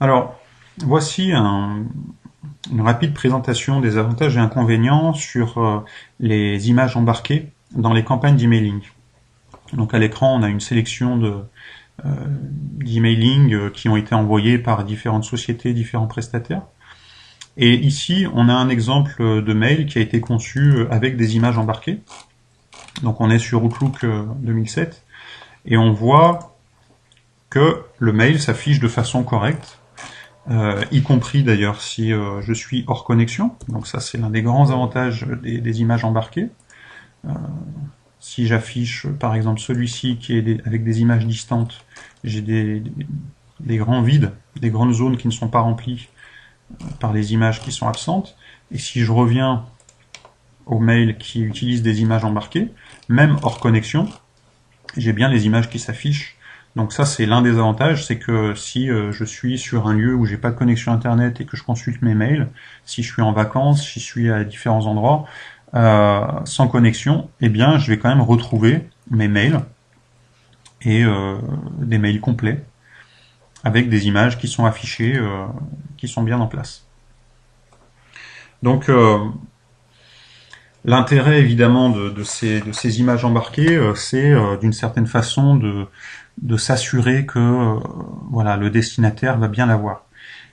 Alors, voici une rapide présentation des avantages et inconvénients sur les images embarquées dans les campagnes d'emailing. Donc à l'écran, on a une sélection d'emailing qui ont été envoyés par différentes sociétés, différents prestataires. Et ici, on a un exemple de mail qui a été conçu avec des images embarquées. Donc on est sur Outlook 2007 et on voit que le mail s'affiche de façon correcte, y compris d'ailleurs si je suis hors connexion. Donc ça, c'est l'un des grands avantages des images embarquées. Si j'affiche par exemple celui-ci qui est avec des images distantes, j'ai des grands vides, des grandes zones qui ne sont pas remplies par les images qui sont absentes. Et si je reviens au mail qui utilise des images embarquées, même hors connexion, j'ai bien les images qui s'affichent. Donc ça, c'est l'un des avantages, c'est que si je suis sur un lieu où j'ai pas de connexion internet et que je consulte mes mails, si je suis en vacances, si je suis à différents endroits, sans connexion, eh bien je vais quand même retrouver mes mails et des mails complets avec des images qui sont affichées, qui sont bien en place. Donc l'intérêt évidemment de ces images embarquées, c'est d'une certaine façon de s'assurer que voilà, le destinataire va bien l'avoir.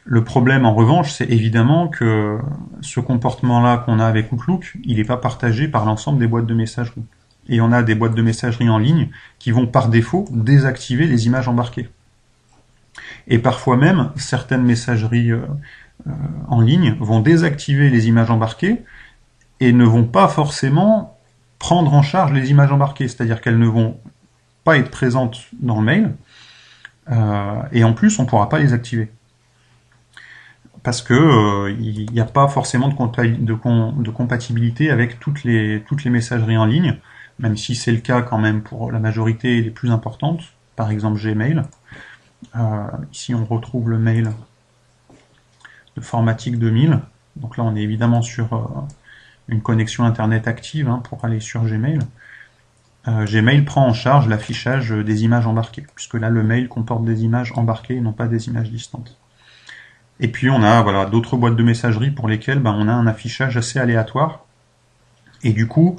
Le problème en revanche, c'est évidemment que ce comportement-là qu'on a avec Outlook, il n'est pas partagé par l'ensemble des boîtes de messagerie. Et on a des boîtes de messagerie en ligne qui vont par défaut désactiver les images embarquées. Et parfois même, certaines messageries en ligne vont désactiver les images embarquées et ne vont pas forcément prendre en charge les images embarquées, c'est-à-dire qu'elles ne vont pas être présentes dans le mail, et en plus on ne pourra pas les activer. Parce que il n'y a pas forcément de compatibilité avec toutes les messageries en ligne, même si c'est le cas quand même pour la majorité les plus importantes, par exemple Gmail. Ici on retrouve le mail de Formatique 2000, donc là on est évidemment sur une connexion internet active pour aller sur Gmail. Gmail prend en charge l'affichage des images embarquées, puisque là le mail comporte des images embarquées et non pas des images distantes. Et puis on a voilà, d'autres boîtes de messagerie pour lesquelles on a un affichage assez aléatoire. Et du coup,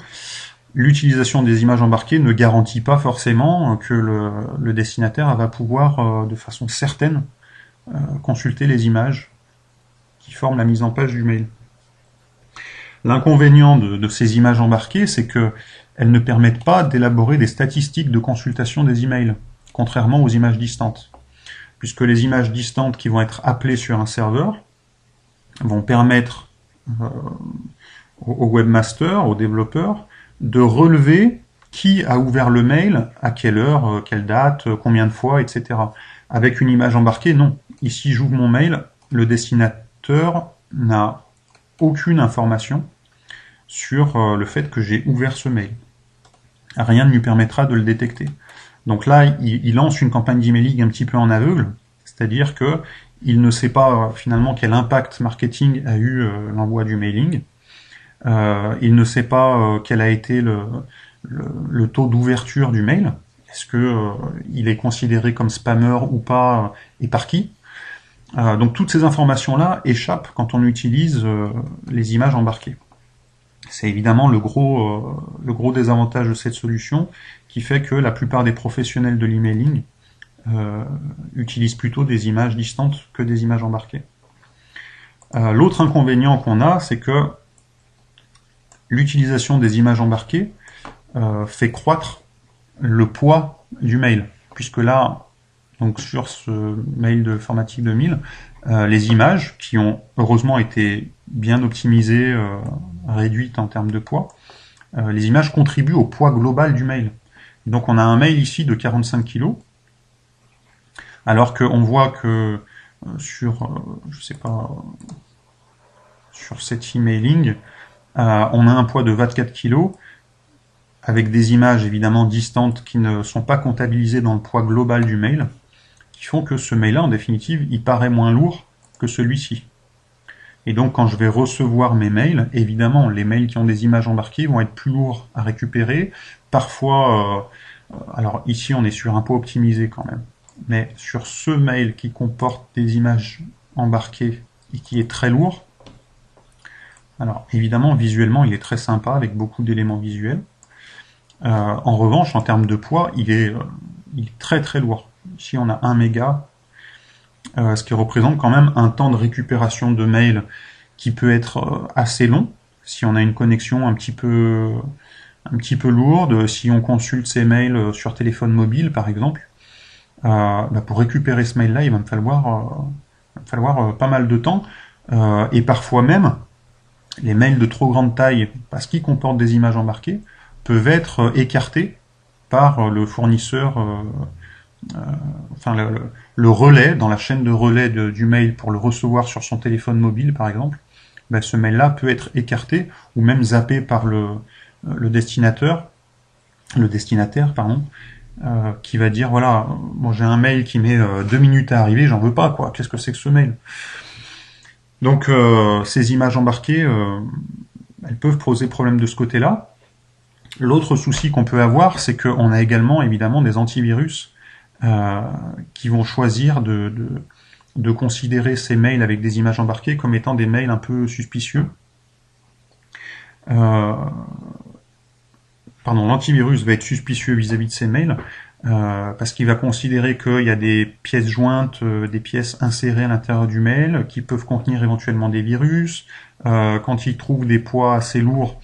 l'utilisation des images embarquées ne garantit pas forcément que le destinataire va pouvoir de façon certaine consulter les images qui forment la mise en page du mail. L'inconvénient de ces images embarquées, c'est qu'elles ne permettent pas d'élaborer des statistiques de consultation des emails, contrairement aux images distantes. Puisque les images distantes qui vont être appelées sur un serveur vont permettre au webmaster, au développeur, de relever qui a ouvert le mail, à quelle heure, quelle date, combien de fois, etc. Avec une image embarquée, non. Ici, j'ouvre mon mail, le destinateur n'a aucune information sur le fait que j'ai ouvert ce mail. Rien ne lui permettra de le détecter. Donc là, il lance une campagne d'emailing un petit peu en aveugle, c'est-à-dire que il ne sait pas finalement quel impact marketing a eu l'envoi du mailing. Il ne sait pas quel a été le taux d'ouverture du mail. Est-ce que il est considéré comme spammer ou pas, et par qui? Donc toutes ces informations-là échappent quand on utilise les images embarquées. C'est évidemment le gros désavantage de cette solution qui fait que la plupart des professionnels de l'emailing utilisent plutôt des images distantes que des images embarquées. L'autre inconvénient qu'on a, c'est que l'utilisation des images embarquées fait croître le poids du mail, puisque là, donc sur ce mail de Formatique 2000, les images qui ont heureusement été bien optimisées, réduites en termes de poids, les images contribuent au poids global du mail. Et donc on a un mail ici de 45 kg, alors qu'on voit que sur, je sais pas, sur cet emailing, on a un poids de 24 kg, avec des images évidemment distantes qui ne sont pas comptabilisées dans le poids global du mail, qui font que ce mail-là, en définitive, il paraît moins lourd que celui-ci. Et donc quand je vais recevoir mes mails, évidemment, les mails qui ont des images embarquées vont être plus lourds à récupérer. Parfois, alors ici on est sur un poids optimisé quand même. mais sur ce mail qui comporte des images embarquées et qui est très lourd, alors évidemment visuellement il est très sympa avec beaucoup d'éléments visuels. En revanche, en termes de poids, il est très très lourd. Ici on a 1 méga, ce qui représente quand même un temps de récupération de mail qui peut être assez long, si on a une connexion un petit peu lourde, si on consulte ces mails sur téléphone mobile par exemple. Pour récupérer ce mail-là, il va me falloir pas mal de temps, et parfois même, les mails de trop grande taille, parce qu'ils comportent des images embarquées, peuvent être écartés par le fournisseur, le relais, dans la chaîne de relais du mail pour le recevoir sur son téléphone mobile par exemple. Ce mail-là peut être écarté ou même zappé par le destinataire, qui va dire voilà, bon, j'ai un mail qui met 2 minutes à arriver, j'en veux pas, quoi. Qu'est-ce que c'est que ce mail? Donc ces images embarquées, elles peuvent poser problème de ce côté-là. L'autre souci qu'on peut avoir, c'est qu'on a également évidemment des antivirus qui vont choisir de considérer ces mails avec des images embarquées comme étant des mails un peu suspicieux. L'antivirus va être suspicieux vis-à-vis de ces mails parce qu'il va considérer qu'il y a des pièces jointes, des pièces insérées à l'intérieur du mail qui peuvent contenir éventuellement des virus. Quand il trouve des poids assez lourds,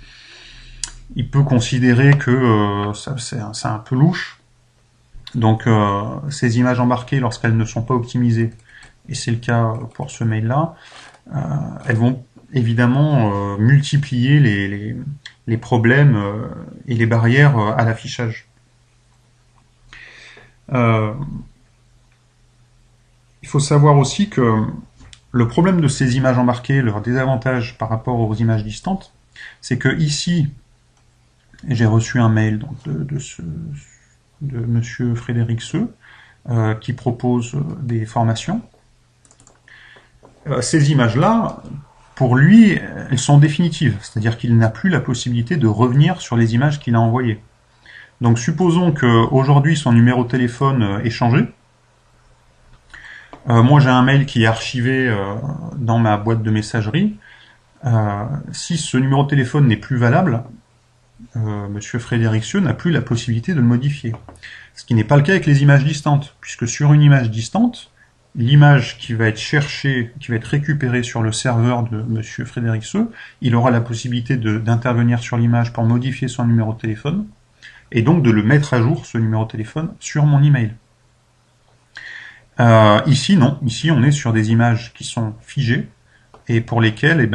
il peut considérer que c'est un peu louche. Donc ces images embarquées, lorsqu'elles ne sont pas optimisées, et c'est le cas pour ce mail-là, elles vont évidemment multiplier les problèmes et les barrières à l'affichage. Il faut savoir aussi que le problème de ces images embarquées, leur désavantage par rapport aux images distantes, c'est que ici, j'ai reçu un mail donc, de monsieur Frédéric Seux, qui propose des formations. Ces images-là, pour lui, elles sont définitives, c'est-à-dire qu'il n'a plus la possibilité de revenir sur les images qu'il a envoyées. Donc supposons qu'aujourd'hui son numéro de téléphone est changé. Moi j'ai un mail qui est archivé dans ma boîte de messagerie. Si ce numéro de téléphone n'est plus valable, monsieur Frédéric Seux n'a plus la possibilité de le modifier. Ce qui n'est pas le cas avec les images distantes, puisque sur une image distante, l'image qui va être cherchée, qui va être récupérée sur le serveur de monsieur Frédéric Seux, il aura la possibilité d'intervenir sur l'image pour modifier son numéro de téléphone, et donc de le mettre à jour, ce numéro de téléphone, sur mon email. Ici, non. Ici, on est sur des images qui sont figées, et pour lesquelles,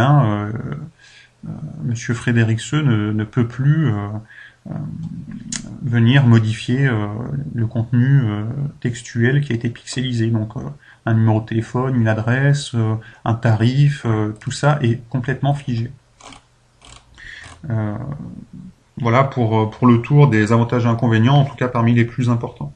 monsieur Frédéric Seux ne peut plus venir modifier le contenu textuel qui a été pixelisé. Donc un numéro de téléphone, une adresse, un tarif, tout ça est complètement figé. Voilà pour le tour des avantages et inconvénients, en tout cas parmi les plus importants.